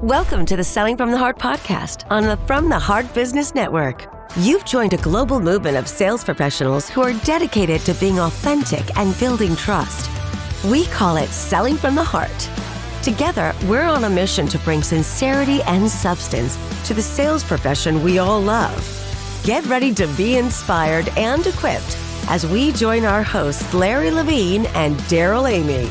Welcome to the Selling from the Heart podcast on the From the Heart Business Network. You've joined a global movement of sales professionals who are dedicated to being authentic and building trust. We call it Selling from the Heart. Together, we're on a mission to bring sincerity and substance to the sales profession we all love. Get ready to be inspired and equipped as we join our hosts, Larry Levine and Darrell Amy.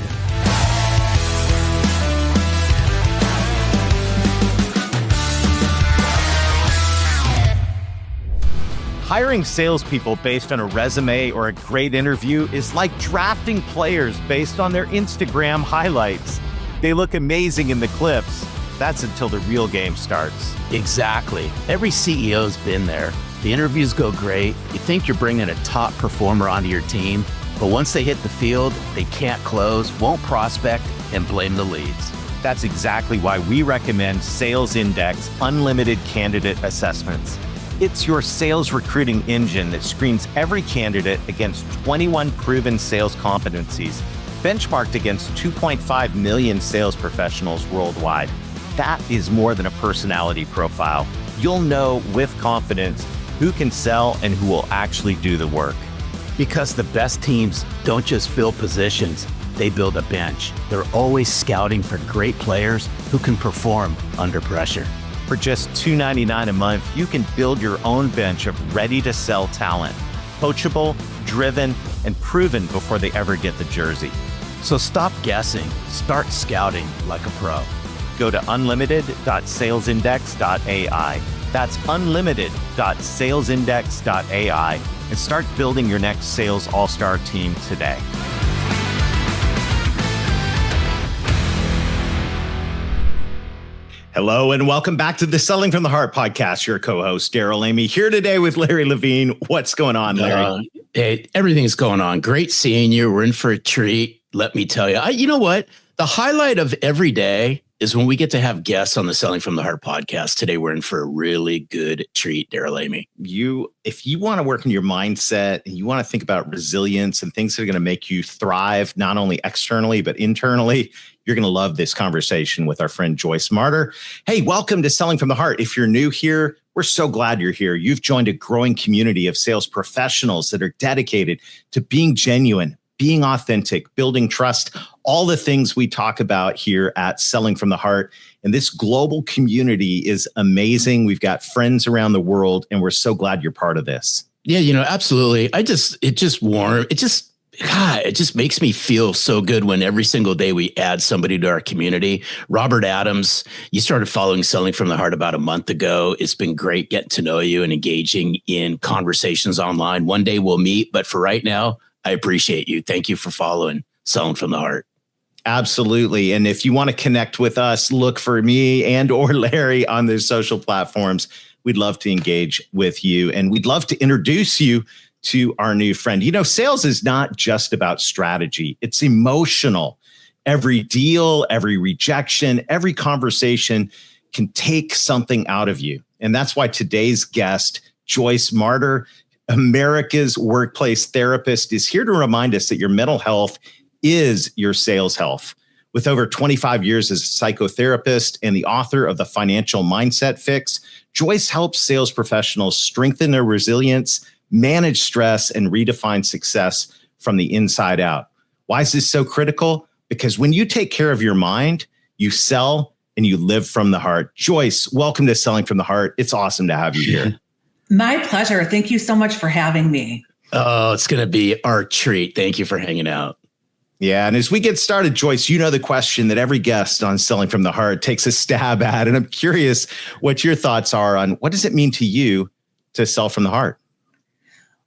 Hiring salespeople based on a resume or a great interview is like drafting players based on their Instagram highlights. They look amazing in the clips. That's until the real game starts. Exactly. Every CEO's been there. The interviews go great. You think you're bringing a top performer onto your team, but once they hit the field, they can't close, won't prospect, and blame the leads. That's exactly why we recommend Sales Index Unlimited Candidate Assessments. It's your sales recruiting engine that screens every candidate against 21 proven sales competencies, benchmarked against 2.5 million sales professionals worldwide. That is more than a personality profile. You'll know with confidence who can sell and who will actually do the work. Because the best teams don't just fill positions, they build a bench. They're always scouting for great players who can perform under pressure. For just $2.99 a month, you can build your own bench of ready-to-sell talent, coachable, driven, and proven before they ever get the jersey. So stop guessing, start scouting like a pro. Go to unlimited.salesindex.ai. That's unlimited.salesindex.ai and start building your next sales all-star team today. Hello and welcome back to the Selling from the Heart podcast. Your co-host, Darrell Amy, here today with Larry Levine. What's going on, Larry? Hey, everything's going on. Great seeing you. We're in for a treat. Let me tell you, you know what? The highlight of every day is when we get to have guests on the Selling from the Heart podcast. Today, we're in for a really good treat, Darrell Amy. If you want to work in your mindset and you want to think about resilience and things that are going to make you thrive, not only externally, but internally, you're going to love this conversation with our friend Joyce Marter. Hey, welcome to Selling from the Heart. If you're new here, we're so glad you're here. You've joined a growing community of sales professionals that are dedicated to being genuine, being authentic, building trust, all the things we talk about here at Selling from the Heart. And this global community is amazing. We've got friends around the world, and we're so glad you're part of this. Yeah, absolutely. It just makes me feel so good when every single day we add somebody to our community. Robert Adams, you started following Selling from the Heart about a month ago. It's been great getting to know you and engaging in conversations online. One day we'll meet, but for right now, I appreciate you. Thank you for following Selling from the Heart. Absolutely. And if you want to connect with us, look for me and or Larry on the social platforms. We'd love to engage with you, and we'd love to introduce you to our new friend. Sales is not just about strategy. It's emotional. Every deal, every rejection, every conversation can take something out of you. And that's why today's guest, Joyce Marter, America's workplace therapist, is here to remind us that your mental health is your sales health. With over 25 years as a psychotherapist and the author of The Financial Mindset Fix, Joyce helps sales professionals strengthen their resilience, manage stress, and redefine success from the inside out. Why is this so critical? Because when you take care of your mind, you sell and you live from the heart. Joyce, welcome to Selling from the Heart. It's awesome to have you here. My pleasure. Thank you so much for having me. Oh, it's going to be our treat. Thank you for hanging out. Yeah. And as we get started, Joyce, you know the question that every guest on Selling from the Heart takes a stab at. And I'm curious what your thoughts are on what does it mean to you to sell from the heart?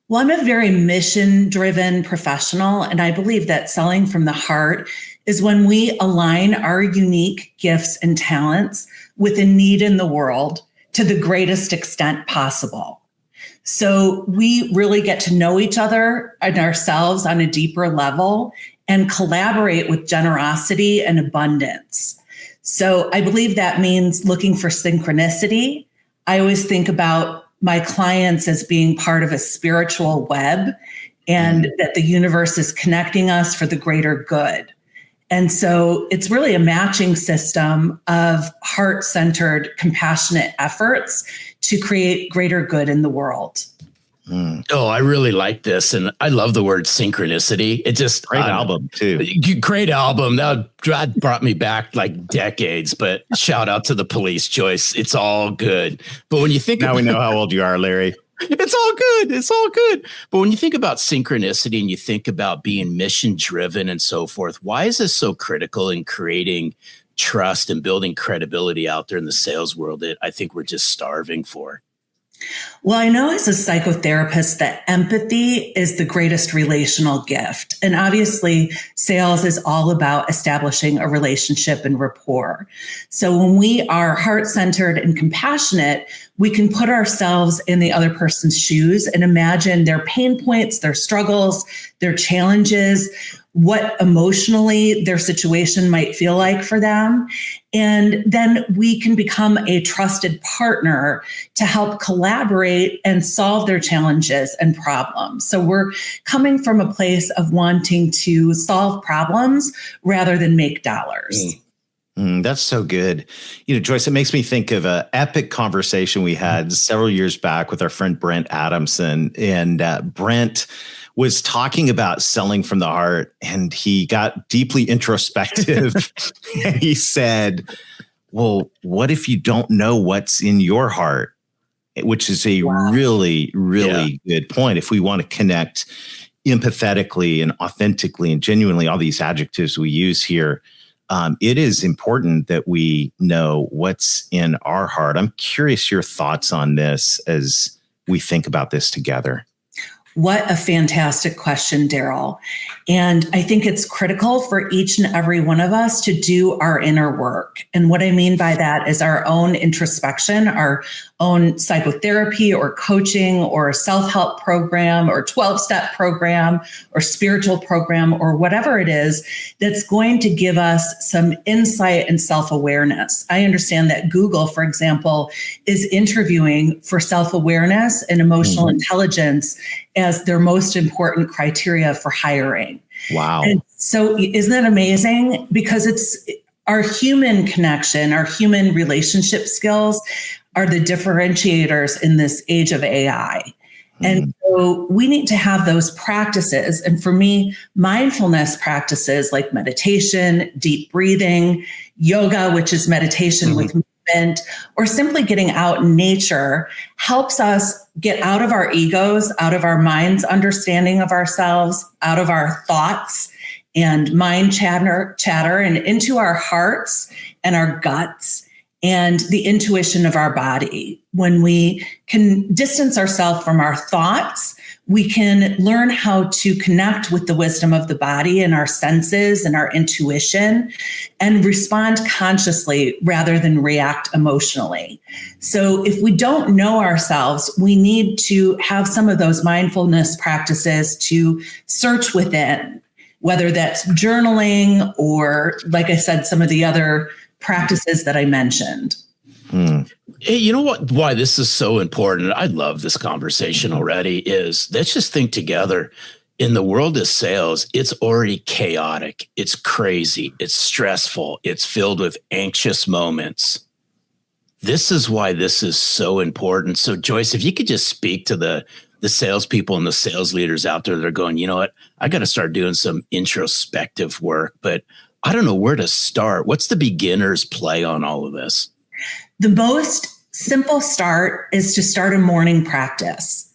Well, I'm a very mission-driven professional, and I believe that selling from the heart is when we align our unique gifts and talents with a need in the world to the greatest extent possible. So we really get to know each other and ourselves on a deeper level and collaborate with generosity and abundance. So I believe that means looking for synchronicity. I always think about my clients as being part of a spiritual web and that the universe is connecting us for the greater good. And so it's really a matching system of heart-centered, compassionate efforts to create greater good in the world. Oh, I really like this. And I love the word synchronicity. It just Great album too. Great album. That brought me back like decades, but shout out to the Police, Joyce. It's all good. But when you think now we know how old you are, Larry. It's all good. It's all good. But when you think about synchronicity and you think about being mission driven and so forth, why is this so critical in creating trust and building credibility out there in the sales world that I think we're just starving for? Well, I know as a psychotherapist that empathy is the greatest relational gift. And obviously, sales is all about establishing a relationship and rapport. So when we are heart-centered and compassionate, we can put ourselves in the other person's shoes and imagine their pain points, their struggles, their challenges, what emotionally their situation might feel like for them. And then we can become a trusted partner to help collaborate and solve their challenges and problems. So we're coming from a place of wanting to solve problems rather than make dollars. That's so good. Joyce, it makes me think of an epic conversation we had several years back with our friend Brent Adamson. And Brent was talking about selling from the heart, and he got deeply introspective. And he said, well, what if you don't know what's in your heart? Which is a really, really good point. If we want to connect empathetically and authentically and genuinely, all these adjectives we use here, it is important that we know what's in our heart. I'm curious your thoughts on this as we think about this together. What a fantastic question, Darrell. And I think it's critical for each and every one of us to do our inner work. And what I mean by that is our own introspection, our own psychotherapy or coaching or self-help program or 12-step program or spiritual program or whatever it is that's going to give us some insight and self-awareness. I understand that Google, for example, is interviewing for self-awareness and emotional intelligence as their most important criteria for hiring. Wow. And so isn't that amazing? Because it's our human connection, our human relationship skills are the differentiators in this age of AI. And so we need to have those practices. And for me, mindfulness practices like meditation, deep breathing, yoga, which is meditation with movement, or simply getting out in nature helps us get out of our egos, out of our mind's understanding of ourselves, out of our thoughts and mind chatter and into our hearts and our guts and the intuition of our body. When we can distance ourselves from our thoughts, we can learn how to connect with the wisdom of the body and our senses and our intuition and respond consciously rather than react emotionally. So if we don't know ourselves, we need to have some of those mindfulness practices to search within, whether that's journaling or, like I said, some of the other practices that I mentioned. Hey, you know what? Why this is so important? I love this conversation already. Is let's just think together. In the world of sales, it's already chaotic. It's crazy. It's stressful. It's filled with anxious moments. This is why this is so important. So, Joyce, if you could just speak to the salespeople and the sales leaders out there that are going, you know what? I got to start doing some introspective work, but I don't know where to start. What's the beginner's play on all of this? The most simple start is to start a morning practice.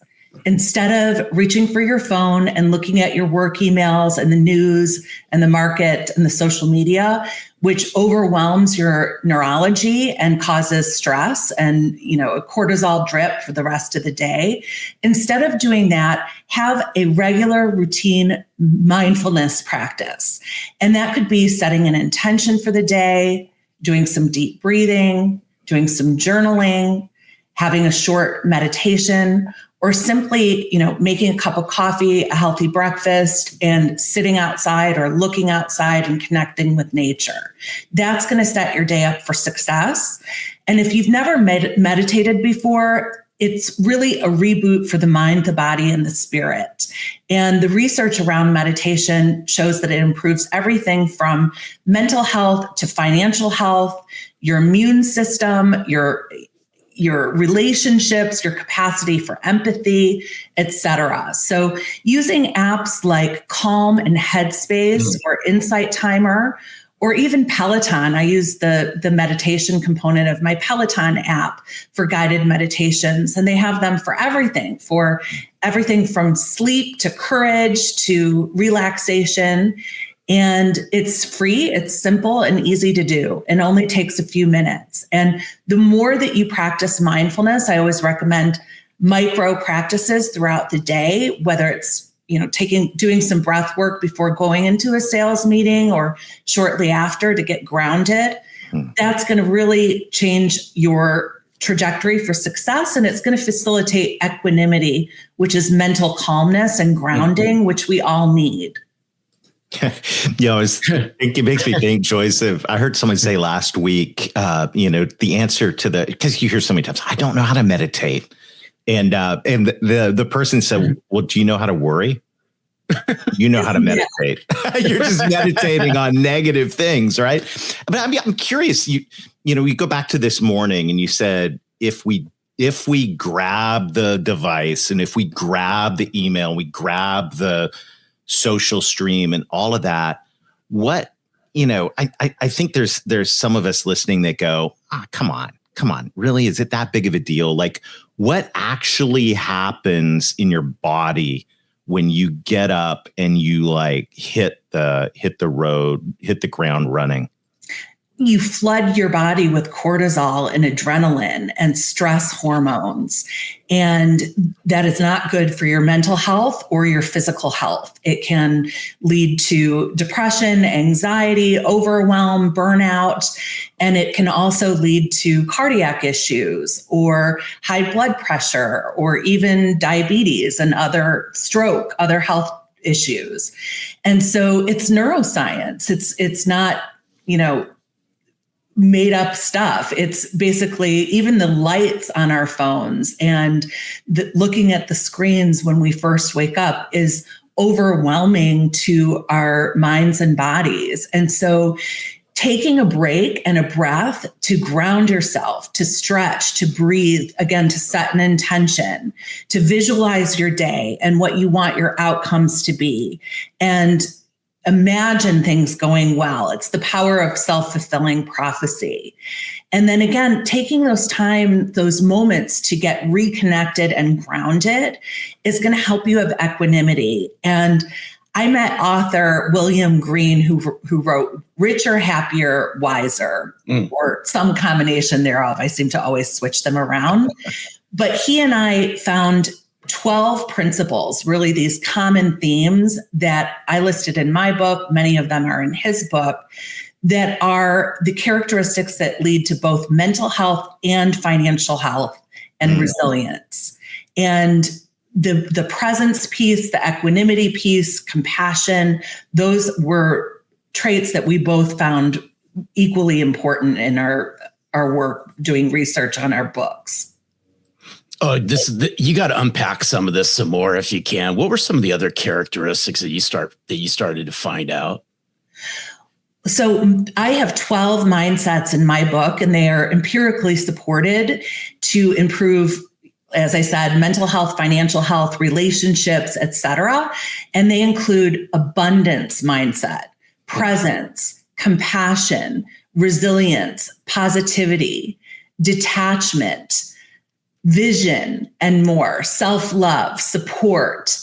Instead of reaching for your phone and looking at your work emails and the news and the market and the social media, which overwhelms your neurology and causes stress and, a cortisol drip for the rest of the day. Instead of doing that, have a regular routine mindfulness practice. And that could be setting an intention for the day, doing some deep breathing, doing some journaling, having a short meditation, or simply, making a cup of coffee, a healthy breakfast, and sitting outside or looking outside and connecting with nature. That's going to set your day up for success. And if you've never meditated before, it's really a reboot for the mind, the body, and the spirit. And the research around meditation shows that it improves everything from mental health to financial health, your immune system, your relationships, your capacity for empathy, etc. So using apps like Calm and Headspace or Insight Timer, or even Peloton. I use the meditation component of my Peloton app for guided meditations, and they have them for everything from sleep to courage to relaxation. And it's free, it's simple and easy to do, and only takes a few minutes. And the more that you practice mindfulness, I always recommend micro practices throughout the day, whether it's doing some breath work before going into a sales meeting or shortly after to get grounded. That's going to really change your trajectory for success. And it's going to facilitate equanimity, which is mental calmness and grounding, which we all need. It makes me think, Joyce, I heard someone say last week, the answer to because you hear so many times, I don't know how to meditate. And the person said, well, do you know how to worry? You know how to meditate. You're just meditating on negative things, right? But I'm curious, we go back to this morning and you said, if we grab the device and if we grab the email, we grab the social stream and all of that, I think there's some of us listening that go, come on, really? Is it that big of a deal? Like, what actually happens in your body when you get up and you hit the ground running? You flood your body with cortisol and adrenaline and stress hormones. And that is not good for your mental health or your physical health. It can lead to depression, anxiety, overwhelm, burnout, and it can also lead to cardiac issues or high blood pressure or even diabetes and other health issues. And so it's neuroscience. It's not, made up stuff. It's basically even the lights on our phones and looking at the screens when we first wake up is overwhelming to our minds and bodies. And so taking a break and a breath to ground yourself, to stretch, to breathe, again, to set an intention, to visualize your day and what you want your outcomes to be, and imagine things going well. It's the power of self-fulfilling prophecy. And then again, taking those moments to get reconnected and grounded is going to help you have equanimity. And I met author William Green, who wrote Richer, Happier, Wiser, or some combination thereof. I seem to always switch them around. But he and I found 12 principles, really these common themes that I listed in my book. Many of them are in his book, that are the characteristics that lead to both mental health and financial health and resilience. And the presence piece, the equanimity piece, compassion, those were traits that we both found equally important in our work doing research on our books. Oh, you got to unpack some of this some more if you can. What were some of the other characteristics that you started to find out? So I have 12 mindsets in my book, and they are empirically supported to improve, as I said, mental health, financial health, relationships, etc. And they include abundance mindset, presence, compassion, resilience, positivity, detachment, vision, and more, self-love, support.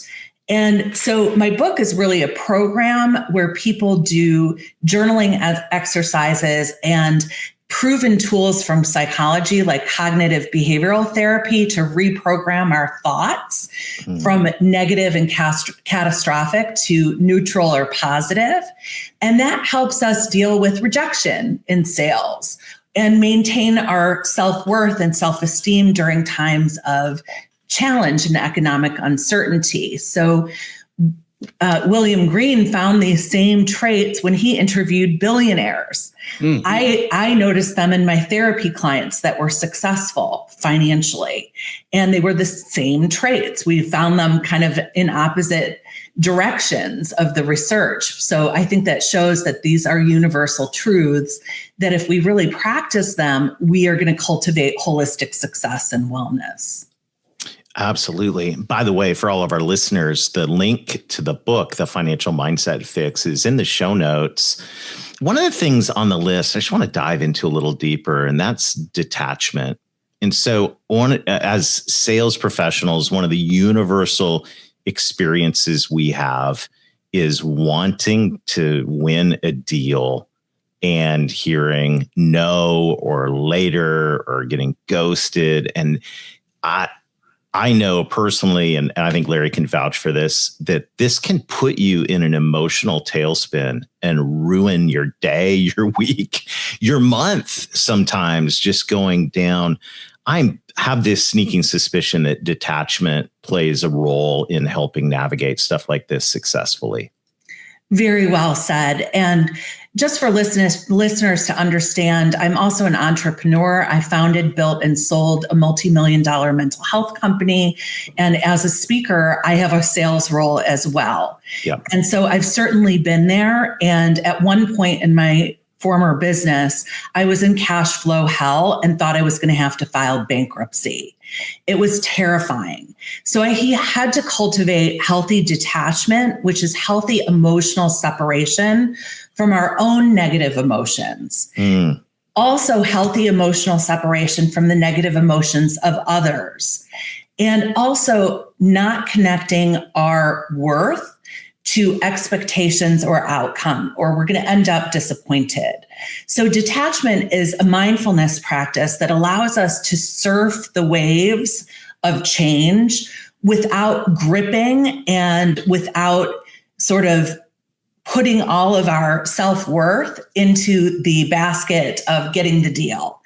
And so my book is really a program where people do journaling exercises and proven tools from psychology like cognitive behavioral therapy to reprogram our thoughts from negative and catastrophic to neutral or positive. And that helps us deal with rejection in sales and maintain our self-worth and self-esteem during times of challenge and economic uncertainty. So William Green found these same traits when he interviewed billionaires. Mm. I noticed them in my therapy clients that were successful financially, and they were the same traits. We found them kind of in opposite directions of the research. So I think that shows that these are universal truths that if we really practice them, we are going to cultivate holistic success and wellness. Absolutely. By the way, for all of our listeners, the link to the book, The Financial Mindset Fix, is in the show notes. One of the things on the list I just want to dive into a little deeper, and that's detachment. And so as sales professionals, one of the universal experiences we have is wanting to win a deal and hearing no or later or getting ghosted. And I know personally, and I think Larry can vouch for this, that this can put you in an emotional tailspin and ruin your day, your week, your month, sometimes just going down. I have this sneaking suspicion that detachment plays a role in helping navigate stuff like this successfully. Very well said. And just for listeners to understand, I'm also an entrepreneur. I founded, built, and sold a multi-million-dollar mental health company. And as a speaker, I have a sales role as well. Yep. And so I've certainly been there. And at one point in my former business, I was in cash flow hell and thought I was going to have to file bankruptcy. It was terrifying. So he had to cultivate healthy detachment, which is healthy emotional separation from our own negative emotions. Also healthy emotional separation from the negative emotions of others. And also not connecting our worth to expectations or outcome, or we're going to end up disappointed. So detachment is a mindfulness practice that allows us to surf the waves of change without gripping and without sort of putting all of our self-worth into the basket of getting the deal.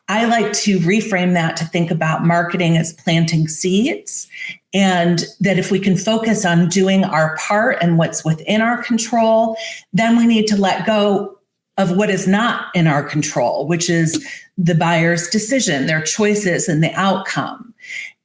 I like to reframe that to think about marketing as planting seeds, and that if we can focus on doing our part and what's within our control, then we need to let go of what is not in our control, which is the buyer's decision, their choices, and the outcome.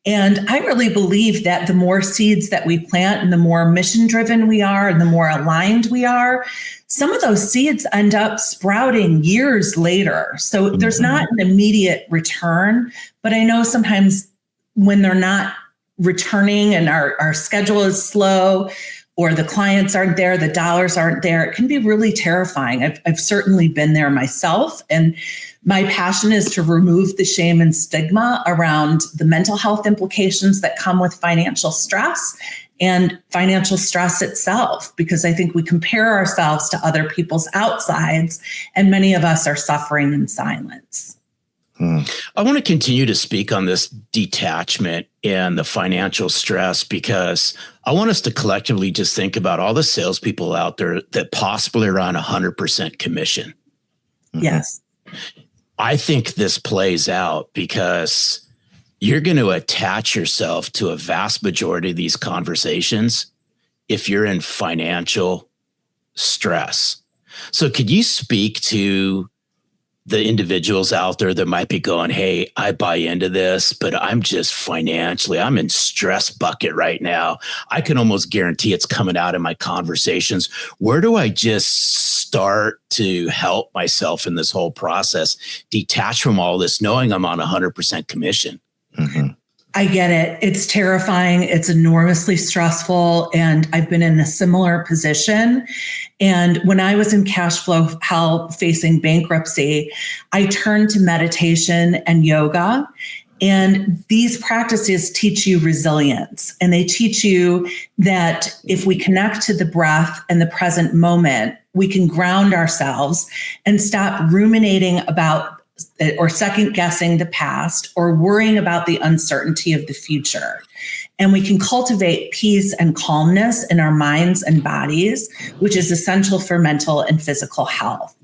And I really believe that the more seeds that we plant and the more mission-driven we are and the more aligned we are, some of those seeds end up sprouting years later. So there's not an immediate return, but I know sometimes when they're not returning and our schedule is slow or the clients aren't there, the dollars aren't there, it can be really terrifying. I've certainly been there myself. And my passion is to remove the shame and stigma around the mental health implications that come with financial stress and financial stress itself, because I think we compare ourselves to other people's outsides, and many of us are suffering in silence. I want to continue to speak on this detachment and the financial stress, because I want us to collectively just think about all the salespeople out there that possibly are on 100% commission. Yes. I think this plays out because you're going to attach yourself to a vast majority of these conversations if you're in financial stress. So could you speak to the individuals out there that might be going, hey, I buy into this, but I'm just financially, I'm in stress bucket right now. I can almost guarantee it's coming out in my conversations. Where do I just start to help myself in this whole process, detach from all this, knowing I'm on 100% commission? Mm-hmm. I get it. It's terrifying. It's enormously stressful. And I've been in a similar position. And when I was in cash flow hell facing bankruptcy, I turned to meditation and yoga. And these practices teach you resilience. And they teach you that if we connect to the breath and the present moment, we can ground ourselves and stop ruminating about or second guessing the past or worrying about the uncertainty of the future. And we can cultivate peace and calmness in our minds and bodies, which is essential for mental and physical health.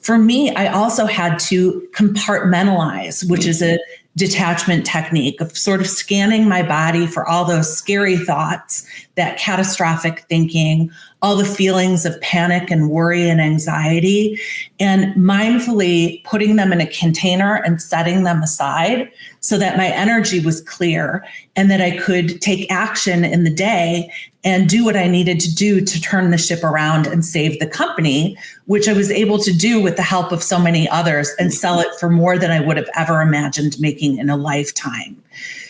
For me, I also had to compartmentalize, which is a detachment technique of sort of scanning my body for all those scary thoughts, that catastrophic thinking, all the feelings of panic and worry and anxiety, and mindfully putting them in a container and setting them aside so that my energy was clear and that I could take action in the day and do what I needed to do to turn the ship around and save the company, which I was able to do with the help of so many others and sell it for more than I would have ever imagined making in a lifetime.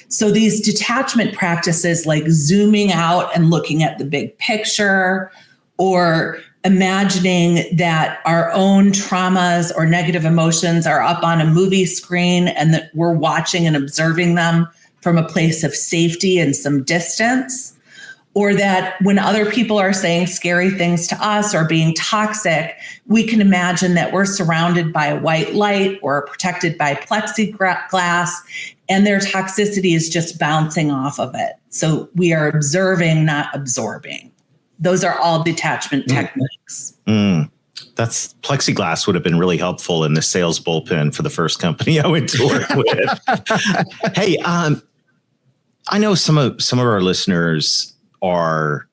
So these detachment practices, like zooming out and looking at the big picture, or imagining that our own traumas or negative emotions are up on a movie screen and that we're watching and observing them from a place of safety and some distance, or that when other people are saying scary things to us or being toxic, we can imagine that we're surrounded by white light or protected by plexiglass, and their toxicity is just bouncing off of it. So we are observing, not absorbing. Those are all detachment techniques. That's plexiglass would have been really helpful in the sales bullpen for the first company I went to work with. Hey, I know some of our listeners are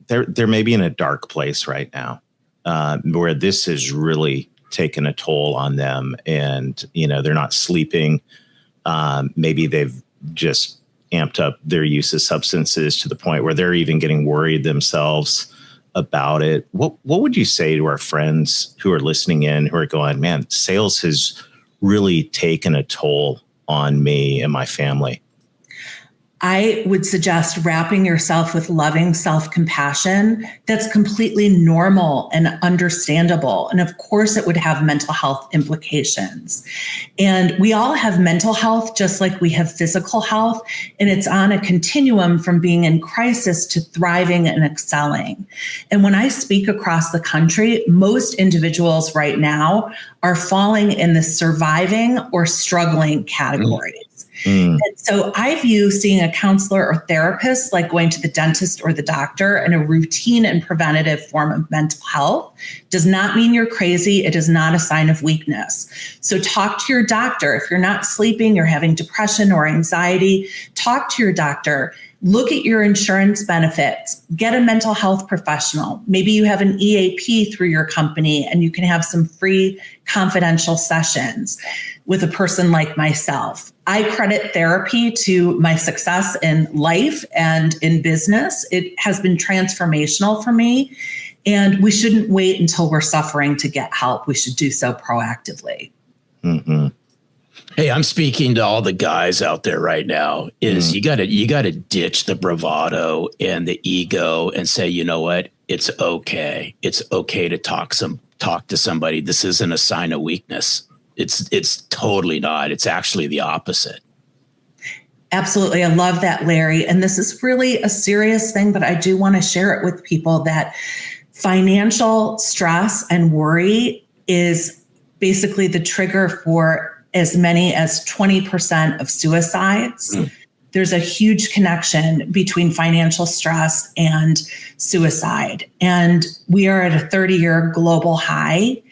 they're maybe in a dark place right now, where this has really taken a toll on them, and they're not sleeping. Maybe they've just amped up their use of substances to the point where they're even getting worried themselves about it. What would you say to our friends who are listening in, who are going, man, sales has really taken a toll on me and my family? I would suggest wrapping yourself with loving self-compassion that's completely normal and understandable. And of course, it would have mental health implications. And we all have mental health just like we have physical health. And it's on a continuum from being in crisis to thriving and excelling. And when I speak across the country, most individuals right now are falling in the surviving or struggling categories. And so I view seeing a counselor or therapist like going to the dentist or the doctor, and a routine and preventative form of mental health does not mean you're crazy. It is not a sign of weakness. So talk to your doctor. If you're not sleeping, you're having depression or anxiety, talk to your doctor. Look at your insurance benefits. Get a mental health professional. Maybe you have an EAP through your company and you can have some free confidential sessions with a person like myself. I credit therapy to my success in life and in business. It has been transformational for me, and we shouldn't wait until we're suffering to get help. We should do so proactively. Mm-hmm. Hey, I'm speaking to all the guys out there right now. You got to ditch the bravado and the ego and say, you know what? It's okay. It's okay to talk to somebody. This isn't a sign of weakness. It's totally not. It's actually the opposite. Absolutely. I love that, Larry. And this is really a serious thing, but I do want to share it with people that financial stress and worry is basically the trigger for as many as 20% of suicides. There's a huge connection between financial stress and suicide. And we are at a 30-year global high.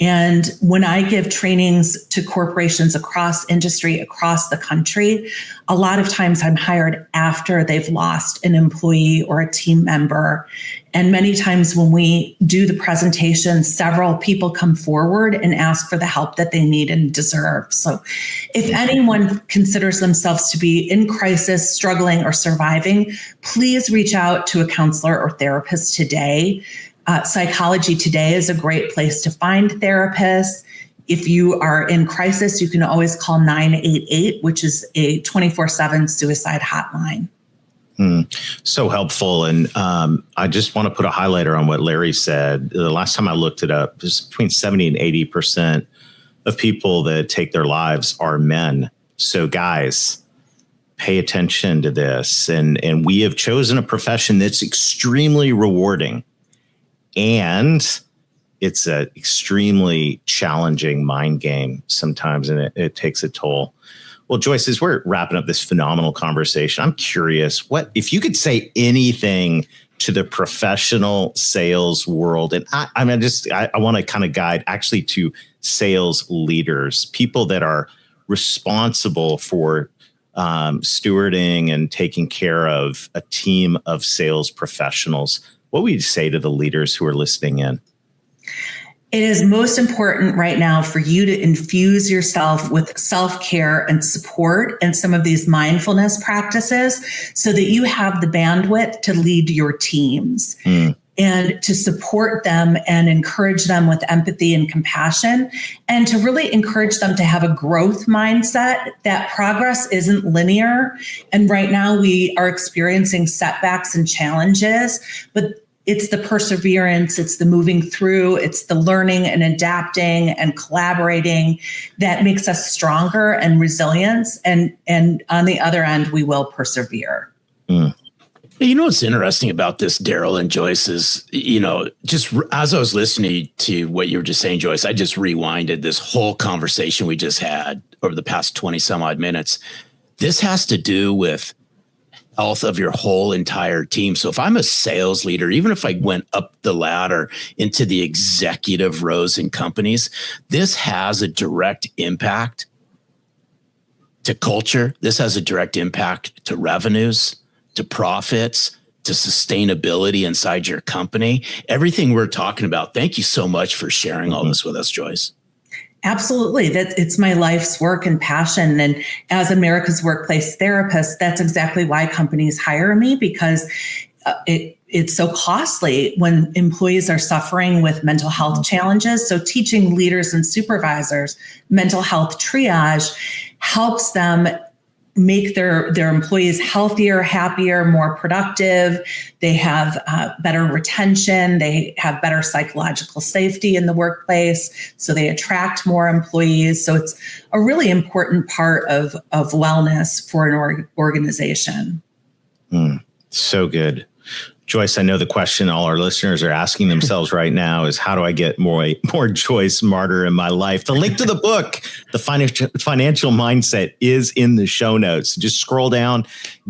And when I give trainings to corporations across industry, across the country, a lot of times I'm hired after they've lost an employee or a team member. And many times when we do the presentation, several people come forward and ask for the help that they need and deserve. So if anyone considers themselves to be in crisis, struggling, or surviving, please reach out to a counselor or therapist today. Psychology Today is a great place to find therapists. If you are in crisis, you can always call 988, which is a 24/7 suicide hotline. So helpful. And I just want to put a highlighter on what Larry said. The last time I looked it up, there's between 70 and 80% of people that take their lives are men. So guys, pay attention to this. And we have chosen a profession that's extremely rewarding. And it's an extremely challenging mind game sometimes, and it takes a toll. Well, Joyce, as we're wrapping up this phenomenal conversation, I'm curious, what if you could say anything to the professional sales world. And I want to kind of guide actually to sales leaders, people that are responsible for stewarding and taking care of a team of sales professionals. What would you say to the leaders who are listening in? It is most important right now for you to infuse yourself with self-care and support and some of these mindfulness practices so that you have the bandwidth to lead your teams and to support them and encourage them with empathy and compassion, and to really encourage them to have a growth mindset that progress isn't linear. And right now we are experiencing setbacks and challenges, but it's the perseverance, it's the moving through, it's the learning and adapting and collaborating that makes us stronger and resilient. And on the other end, we will persevere. You know what's interesting about this, Darrell and Joyce, is, just as I was listening to what you were just saying, Joyce, I just rewinded this whole conversation we just had over the past 20 some odd minutes. This has to do with health of your whole entire team. So if I'm a sales leader, even if I went up the ladder into the executive rows in companies, this has a direct impact to culture. This has a direct impact to revenues, to profits, to sustainability inside your company. Everything we're talking about. Thank you so much for sharing all this with us, Joyce. Absolutely. It's my life's work and passion. And as America's workplace therapist, that's exactly why companies hire me, because it's so costly when employees are suffering with mental health challenges. So teaching leaders and supervisors mental health triage helps them make their employees healthier, happier, more productive. They have better retention. They have better psychological safety in the workplace. So they attract more employees. So it's a really important part of wellness for an organization. So good. Joyce, I know the question all our listeners are asking themselves right now is, how do I get more Joyce Marter in my life? The link to the book, The Financial Mindset, is in the show notes. Just scroll down,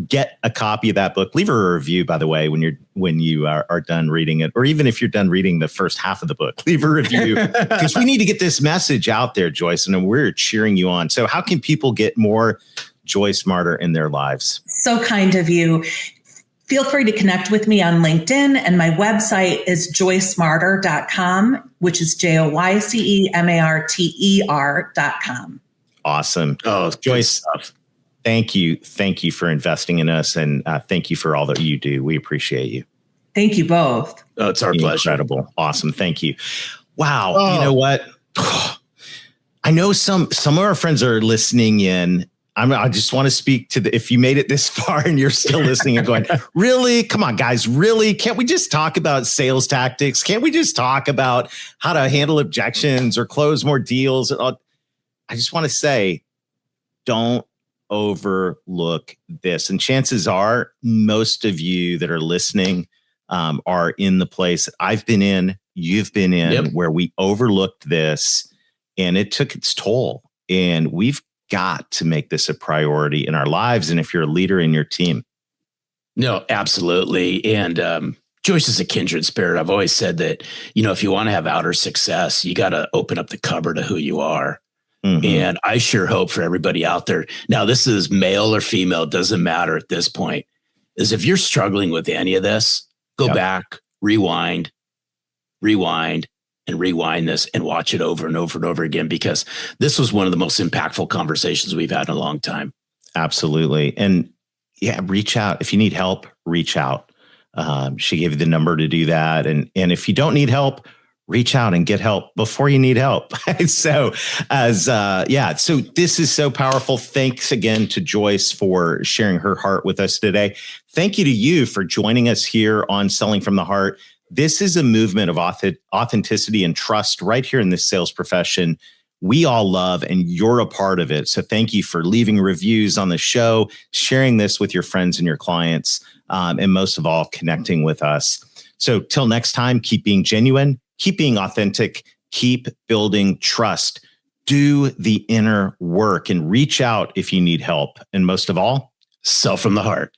get a copy of that book. Leave her a review, by the way, when you are done reading it, or even if you're done reading the first half of the book, leave a review, because we need to get this message out there, Joyce, and we're cheering you on. So how can people get more Joyce Marter in their lives? So kind of you. Feel free to connect with me on LinkedIn, and my website is joycemarter.com, which is JoyceMarter.com. Awesome. Oh, Joyce, thank you. Thank you for investing in us, and thank you for all that you do. We appreciate you. Thank you both. Oh, it's our pleasure. Incredible. Awesome. Thank you. Wow. Oh. You know what? I know some of our friends are listening in. I just want to speak to if you made it this far and you're still listening and going, really? Come on, guys. Really? Can't we just talk about sales tactics? Can't we just talk about how to handle objections or close more deals? I just want to say, don't overlook this. And chances are most of you that are listening are in the place that I've been in, you've been in, where we overlooked this and it took its toll. And we've got to make this a priority in our lives. And if you're a leader in your team. No, absolutely. And Joyce is a kindred spirit. I've always said that, if you want to have outer success, you got to open up the cupboard of who you are. Mm-hmm. And I sure hope for everybody out there. Now, this is male or female, doesn't matter at this point, is if you're struggling with any of this, go back, rewind, and rewind this and watch it over and over and over again, because this was one of the most impactful conversations we've had in a long time. Absolutely. And reach out. If you need help, reach out. She gave you the number to do that. And if you don't need help, reach out and get help before you need help. So this is so powerful. Thanks again to Joyce for sharing her heart with us today. Thank you to you for joining us here on Selling from the Heart. This is a movement of authenticity and trust right here in this sales profession we all love, and you're a part of it. So thank you for leaving reviews on the show, sharing this with your friends and your clients, and most of all, connecting with us. So till next time, keep being genuine, keep being authentic, keep building trust, do the inner work, and reach out if you need help. And most of all, sell from the heart.